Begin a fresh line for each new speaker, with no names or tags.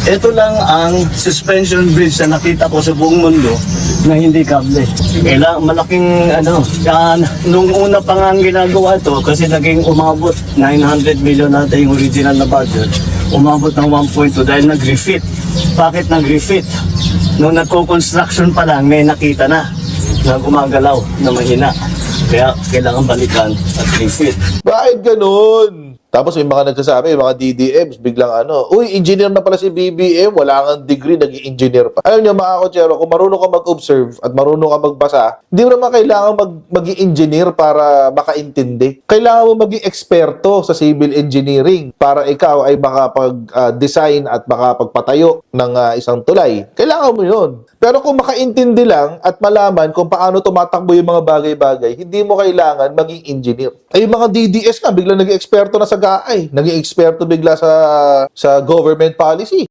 Ito lang ang suspension bridge na nakita ko sa buong mundo na hindi kable. Kailangan malaking nung una pa nga ang ginagawa to kasi naging umabot 900 million natin yung original na budget. Umabot ng 1.2 dahil nag-refit. Bakit nag-refit? Nung nagko-construction pa lang may nakita na gumagalaw na mahina. Kaya kailangan balikan at refit.
Bakit ganun? Tapos may mga nagsasabi, yung mga DDMs, biglang uy, engineer na pala si BBM, wala kang degree, naging engineer pa. Alam niyo mga kotsero, kung marunong ka mag-observe at marunong ka magbasa, hindi mo naman kailangan maging engineer para makaintindi. Kailangan mo maging eksperto sa civil engineering para ikaw ay makapag-design at makapagpatayo ng isang tulay. Kailangan mo yun. Pero kung makaintindi lang at malaman kung paano tumatakbo yung mga bagay-bagay, hindi mo kailangan maging engineer. Ay, yung mga DDS nga, biglang naging eksperto na sa GAA, naging eksperto bigla sa government policy.